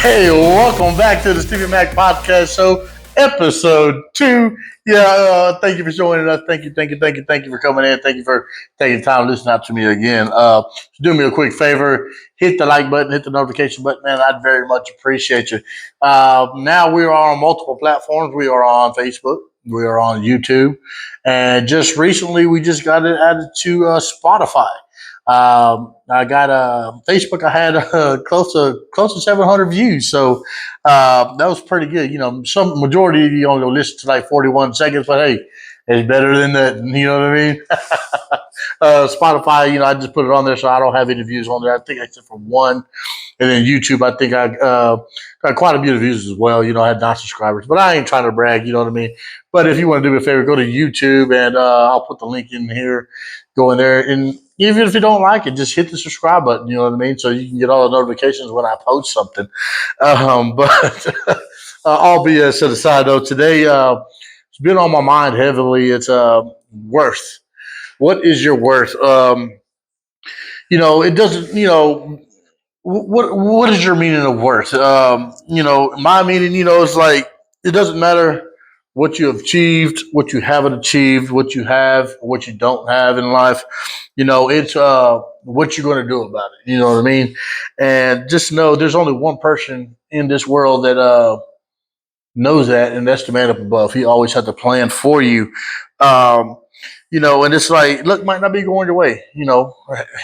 Hey, welcome back to the Stevie Mac Podcast Show, episode 2. Thank you for joining us. Thank you for coming in. Thank you for taking time to listen out to me again. Do me a quick favor, hit the like button, hit the notification button, man. I'd very much appreciate you. Now we are on multiple platforms. We are on Facebook. We are on YouTube, and just recently we just got it added to Spotify. I got Facebook. I had close to 700 views, so that was pretty good. You know, some majority of you only listen to like 41 seconds, but hey, it's better than that. You know what I mean? Spotify, I just put it on there, so I don't have any views on there. I think except for one, and then YouTube, I think I got quite a few views as well. I had non-subscribers, but I ain't trying to brag. You know what I mean? But if you want to do me a favor, go to YouTube, and I'll put the link in here. Go in there, and even if you don't like it, just hit the subscribe button. You know what I mean? So you can get all the notifications when I post something. But all BS to the side, though. Today, it's been on my mind heavily. It's worth. What is your worth? It doesn't. What is your meaning of worth? My meaning, is like it doesn't matter what you have achieved, what you haven't achieved, what you have, what you don't have in life. It's what you're going to do about it. You know what I mean? And just know there's only one person in this world that knows that, and that's the man up above. He always has a plan for you. Um, and it's like, look, might not be going your way.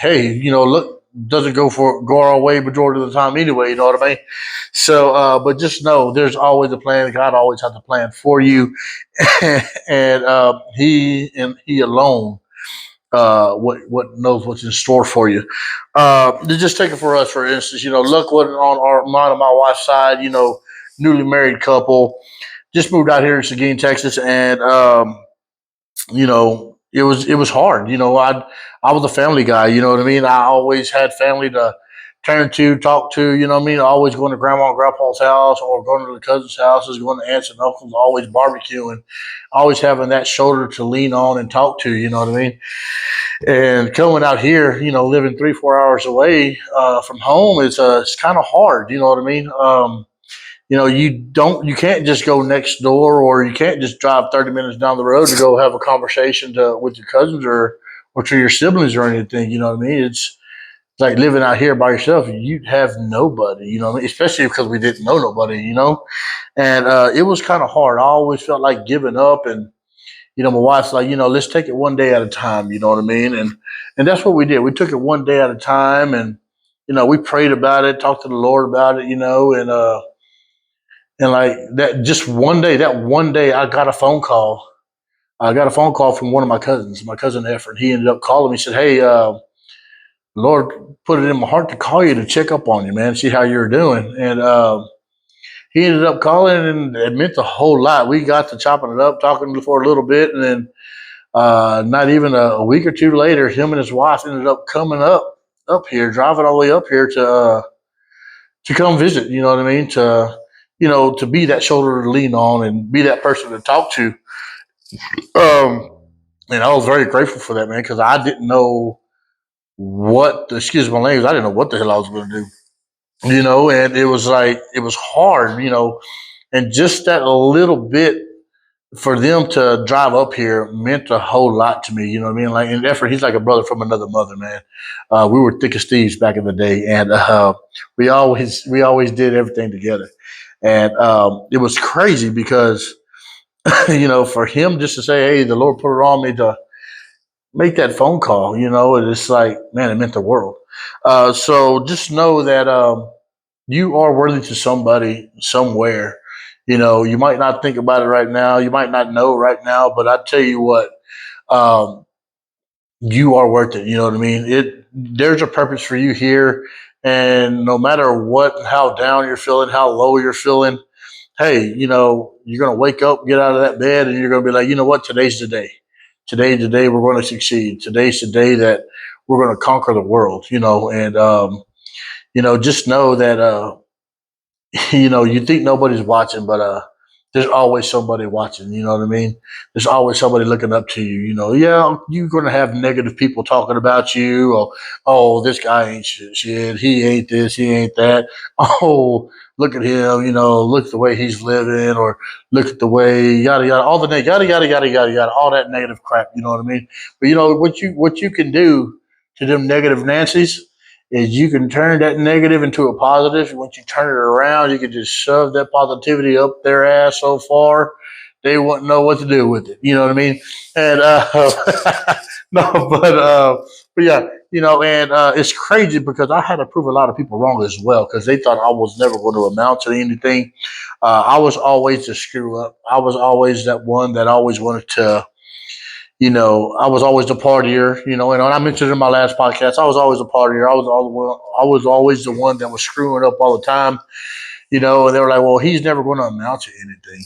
Hey, look, doesn't go our way majority of the time anyway. You know what I mean? So, but just know there's always a plan. God always has a plan for you, and he alone what knows what's in store for you. Just take it for us, for instance. Look what on our mine and my wife's side. Newly married couple just moved out here in Seguin, Texas, and it was hard. I was a family guy. You know what I mean. I always had family to turn to, talk to. You know what I mean. Always going to grandma and grandpa's house, or going to the cousins' houses, going to aunts and uncles. Always barbecuing, always having that shoulder to lean on and talk to. You know what I mean. And coming out here, living 3-4 hours away from home is it's kind of hard. You know what I mean. You can't just go next door, or you can't just drive 30 minutes down the road to go have a conversation with your cousins or to your siblings or anything. You know what I mean? It's like living out here by yourself. You have nobody. You know what I mean? Especially because we didn't know nobody. And it was kind of hard. I always felt like giving up, and my wife's like, let's take it one day at a time. You know what I mean? And that's what we did. We took it one day at a time, and we prayed about it, talked to the Lord about it. And like that, just one day, I got a phone call. I got a phone call from one of my cousins, my cousin Efren. He ended up calling me. He said, "Hey, Lord put it in my heart to call you to check up on you, man, see how you're doing." And he ended up calling, and it meant a whole lot. We got to chopping it up, talking for a little bit, and then not even a week or two later, him and his wife ended up coming up here, driving all the way up here to come visit. You know what I mean? To be that shoulder to lean on and be that person to talk to. Um, and I was very grateful for that, man, because I didn't know excuse my language, I didn't know what the hell I was going to do. And it was like, it was hard, and just that a little bit for them to drive up here meant a whole lot to me. You know what I mean? Like, in effort, he's like a brother from another mother, man. We were thick as thieves back in the day, and we always did everything together. And it was crazy because for him just to say, "Hey, the Lord put it on me to make that phone call," it's like, man, it meant the world. So just know that you are worthy to somebody somewhere. You might not think about it right now, you might not know right now, but I tell you what, um, you are worth it. You know what I mean? There's a purpose for you here, and no matter what, how down you're feeling, how low you're feeling, hey, you're going to wake up, get out of that bed, and you're going to be like, you know what? Today's the day. Today's the day we're going to succeed. Today's the day that we're going to conquer the world, and, just know that, you think nobody's watching, but there's always somebody watching. You know what I mean? There's always somebody looking up to you. You know, yeah, you're going to have negative people talking about you. Or, oh, this guy ain't shit. He ain't this. He ain't that. Oh, look at him. You know, look at the way he's living, or look at the way yada yada. All the yada yada yada yada yada. All that negative crap. You know what I mean? But you know what you can do to them negative Nancy's is you can turn that negative into a positive. Once you turn it around, you can just shove that positivity up their ass so far they wouldn't know what to do with it. You know what I mean? And no, but yeah, you know, and it's crazy because I had to prove a lot of people wrong as well because they thought I was never going to amount to anything. I was always the screw up. I was always that one that always wanted to, you know, I was always the partier, you know, and I mentioned in my last podcast, I was always a partier. I was always the one that was screwing up all the time, you know, and they were like, well, he's never going to amount to anything.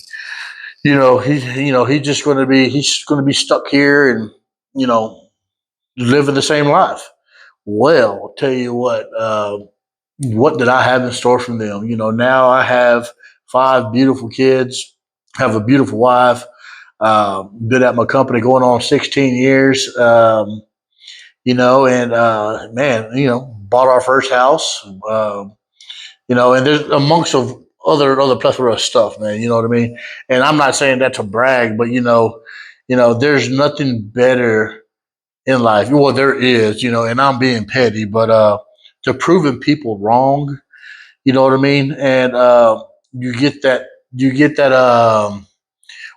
He's going to be stuck here and, you know, living the same life. Well, I'll tell you what did I have in store from them? You know, now I have five beautiful kids, have a beautiful wife, been at my company going on 16 years, you know, and man, you know, bought our first house, you know, and there's amongst of other plethora of stuff, man. You know what I mean? And I'm not saying that to brag, but you know, there's nothing better in life. Well, there is, you know, and I'm being petty, but to proving people wrong, you know what I mean? And you get that, you get that.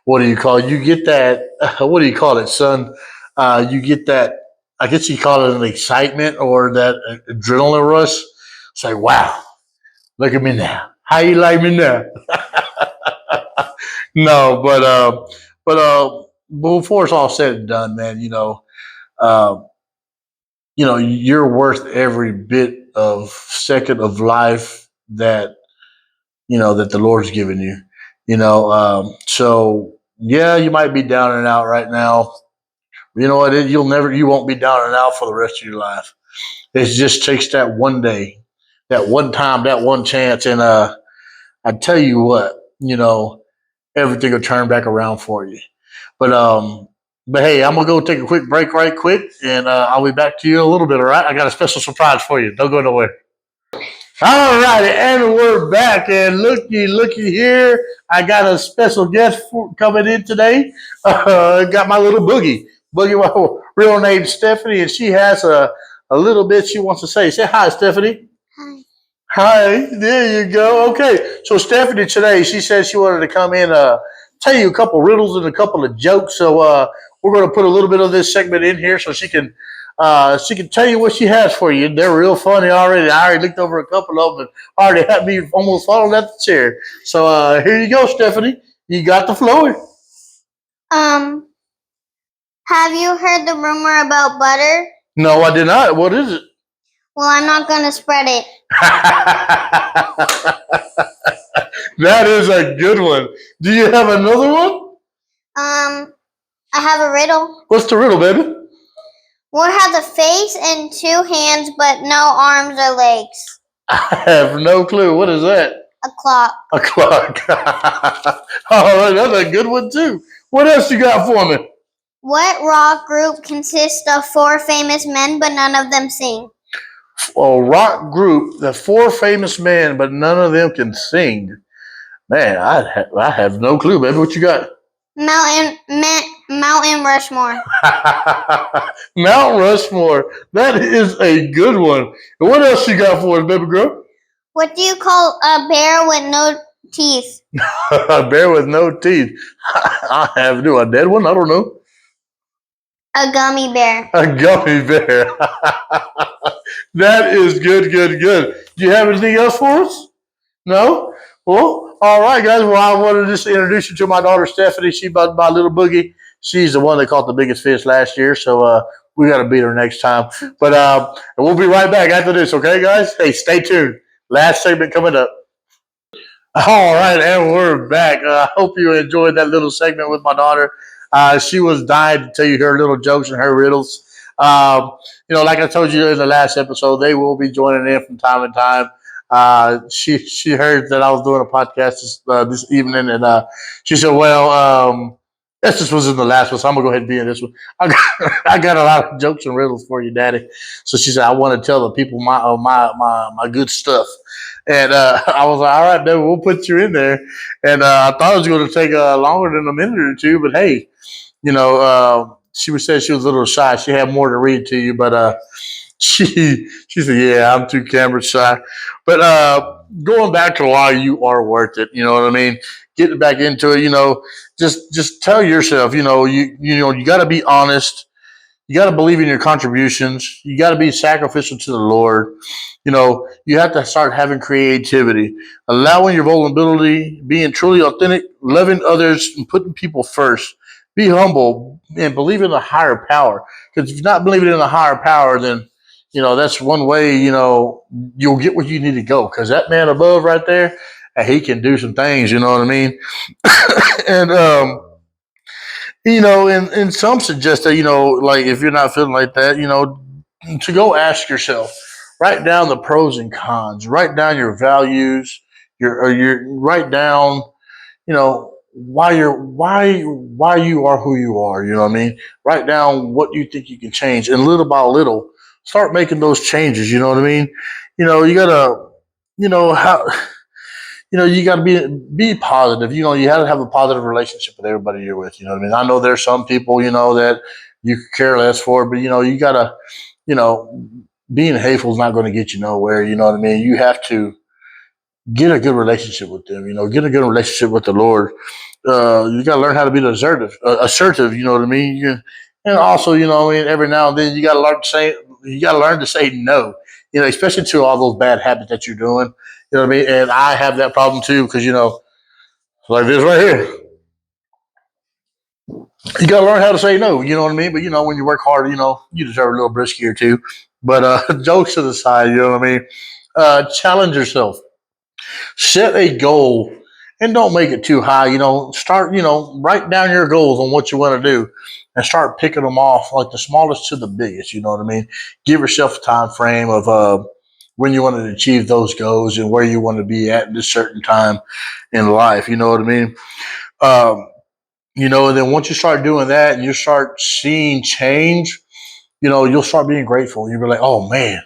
What do you call it? You get that? What do you call it, son? You get that. I guess you call it an excitement or that adrenaline rush. It's like, wow, look at me now. How you like me now? No, but before it's all said and done, man, uh, you know, you're worth every bit of second of life that that the Lord's given you. So yeah, you might be down and out right now. You know what? You won't be down and out for the rest of your life. It just takes that one day, that one time, that one chance, and I tell you what, everything will turn back around for you. But but hey, I'm gonna go take a quick break, right quick, and I'll be back to you in a little bit. All right? I got a special surprise for you. Don't go nowhere. All righty, and we're back. And looky here. I got a special guest coming in today. Got my little boogie. Boogie, my real name Stephanie, and she has a little bit she wants to say. Say hi, Stephanie. Hi. Hi, there you go. Okay, so Stephanie today, she said she wanted to come in, tell you a couple riddles and a couple of jokes. So we're going to put a little bit of this segment in here so she can tell you what she has for you. They're real funny already. I already looked over a couple of them and already had me almost falling out the chair. So here you go, Stephanie. You got the floor. Um, have you heard the rumor about butter? No, I did not. What is it? Well, I'm not gonna spread it. That is a good one. Do you have another one? I have a riddle. What's the riddle, baby? What has a face and two hands but no arms or legs? I have no clue. What is that? A clock. A clock. Oh, that's a good one too. What else you got for me? What rock group consists of four famous men but none of them sing? A rock group, the four famous men, but none of them can sing. Man, I have no clue, baby. What you got? Mountain Rushmore. Mount Rushmore. That is a good one. And what else you got for us, baby girl? What do you call a bear with no teeth? A bear with no teeth. I have no. A dead one? I don't know. A gummy bear. A gummy bear. That is good, good, good. Do you have anything else for us? No? Well, all right, guys. Well, I wanted to just introduce you to my daughter, Stephanie. She's my little boogie. She's the one that caught the biggest fish last year. So we got to beat her next time. But we'll be right back after this, okay, guys? Hey, stay tuned. Last segment coming up. All right, and we're back. I hope you enjoyed that little segment with my daughter. She was dying to tell you her little jokes and her riddles. Like I told you in the last episode, they will be joining in from time to time. She heard that I was doing a podcast this evening, and she said, "Well, this was in the last one, so I'm gonna go ahead and be in this one. I got a lot of jokes and riddles for you, Daddy." So she said, "I want to tell the people my good stuff." And I was like, "All right, David, we'll put you in there." And I thought it was going to take longer than a minute or two, but hey, she said she was a little shy. She had more to read to you, but she said, "Yeah, I'm too camera shy." But going back to why you are worth it, you know what I mean? Getting back into it, just tell yourself, you got to be honest. You got to believe in your contributions. You got to be sacrificial to the Lord. You have to start having creativity, allowing your vulnerability, being truly authentic, loving others, and putting people first. Be humble and believe in a higher power. Because if you're not believing in a higher power, then that's one way. You'll get where you need to go. Because that man above right there, he can do some things. You know what I mean? And and some suggest that, like if you're not feeling like that, to go ask yourself, write down the pros and cons, write down your values, your write down, why you are who you are. You know what I mean? Write down what you think you can change, and little by little, start making those changes. You know what I mean? You gotta, how you got to be positive. You have to have a positive relationship with everybody you're with. You know what I mean? I know there's some people that you care less for, but you got to, you know, being hateful is not going to get you nowhere. You know what I mean? You have to get a good relationship with them. Get a good relationship with the Lord. You got to learn how to be assertive. Assertive. You know what I mean? And also, what I mean, every now and then you got to learn to say. You got to learn to say no. Especially to all those bad habits that you're doing. You know what I mean? And I have that problem too because like this right here, you got to learn how to say no. You know what I mean? But when you work hard, you deserve a little brisky or two. But jokes to the side, you know what I mean? Challenge yourself. Set a goal and don't make it too high. Start, write down your goals on what you want to do and start picking them off like the smallest to the biggest. You know what I mean? Give yourself a time frame of when you want to achieve those goals and where you want to be at this certain time in life. You know what I mean? Um, and then once you start doing that and you start seeing change, you'll start being grateful. You'll be like, oh man,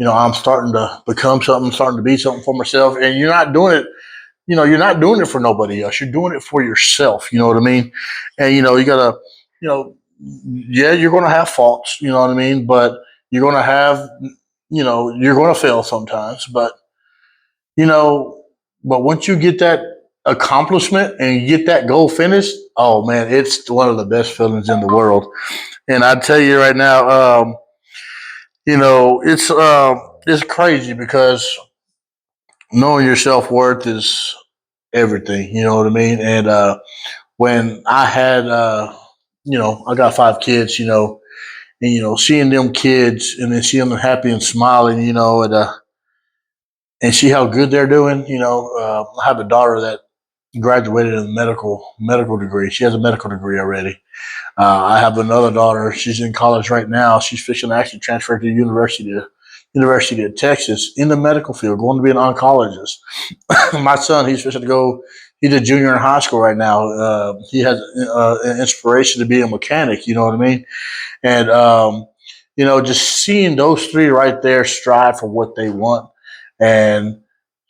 I'm starting to become something, starting to be something for myself. And you're not doing it, you're not doing it for nobody else. You're doing it for yourself. You know what I mean? And, you gotta, you know, yeah, you're going to have faults, you know what I mean? But you're going to have, you're going to fail sometimes, you know, but once you get that accomplishment and you get that goal finished, oh man, it's one of the best feelings in the world. And I tell you right now, it's crazy because knowing your self worth is everything. You know what I mean? And when I had, I got 5 kids. And seeing them kids and then seeing them happy and smiling, and see how good they're doing. I have a daughter that graduated in medical degree. She has a medical degree already. I have another daughter. She's in college right now. She's fixing to actually transfer to the University of Texas in the medical field, going to be an oncologist. My son, he's fixing to go. He's a junior in high school right now. He has an inspiration to be a mechanic. You know what I mean? And just seeing those three right there strive for what they want, and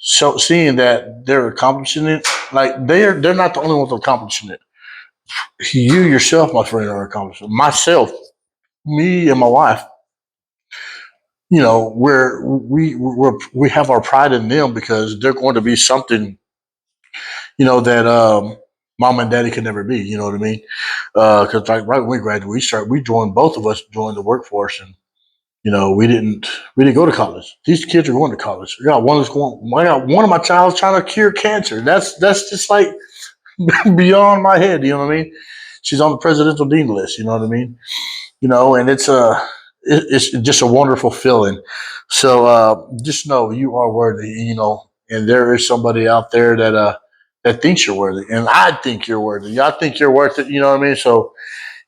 so seeing that they're accomplishing it, like they're not the only ones accomplishing it. You yourself, my friend, are accomplishing it. Myself, me, and my wife. We have our pride in them because they're going to be something that mom and daddy could never be. You know what I mean? Because like right when we graduated, we joined, both of us joined the workforce, and we didn't go to college. These kids are going to college. I got one of my child's trying to cure cancer. That's just like beyond my head. You know what I mean? She's on the presidential dean list. You know what I mean? And it's just a wonderful feeling. So just know you are worthy. And there is somebody out there that thinks you're worthy, and I think you're worthy. I think you're worth it. You know what I mean? So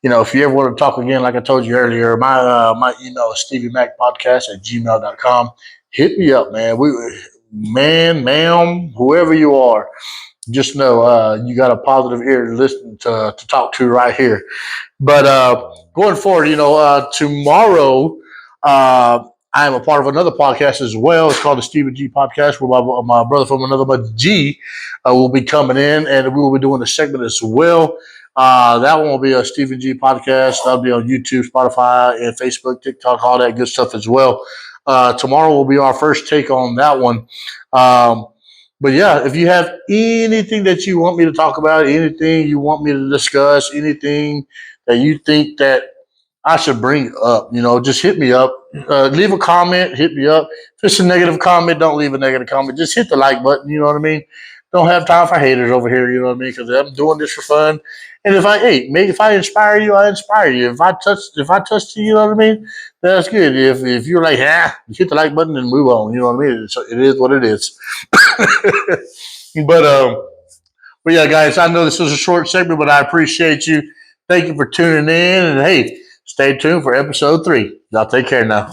if you ever want to talk again, like I told you earlier, my email is steviemacpodcast@gmail.com. Hit me up, man. man, ma'am, whoever you are, just know you got a positive ear to listen to talk to right here. But going forward, tomorrow I am a part of another podcast as well. It's called the Stephen G Podcast, where my brother from another but G will be coming in, and we will be doing a segment as well. That one will be a Stephen G podcast. That'll be on YouTube, Spotify, and Facebook, TikTok, all that good stuff as well. Tomorrow will be our first take on that one. Um, but yeah, if you have anything that you want me to talk about, anything you want me to discuss, anything that you think that I should bring up, just hit me up. Leave a comment, hit me up. If it's a negative comment, don't leave a negative comment. Just hit the like button, you know what I mean? Don't have time for haters over here, you know what I mean? Because I'm doing this for fun. And if I inspire you, I inspire you. If I touch you, you know what I mean? That's good. If you're like, hit the like button and move on. You know what I mean? So it is what it is. but um, but yeah, guys, I know this was a short segment, but I appreciate you. Thank you for tuning in, and hey, stay tuned for episode 3. Y'all take care now.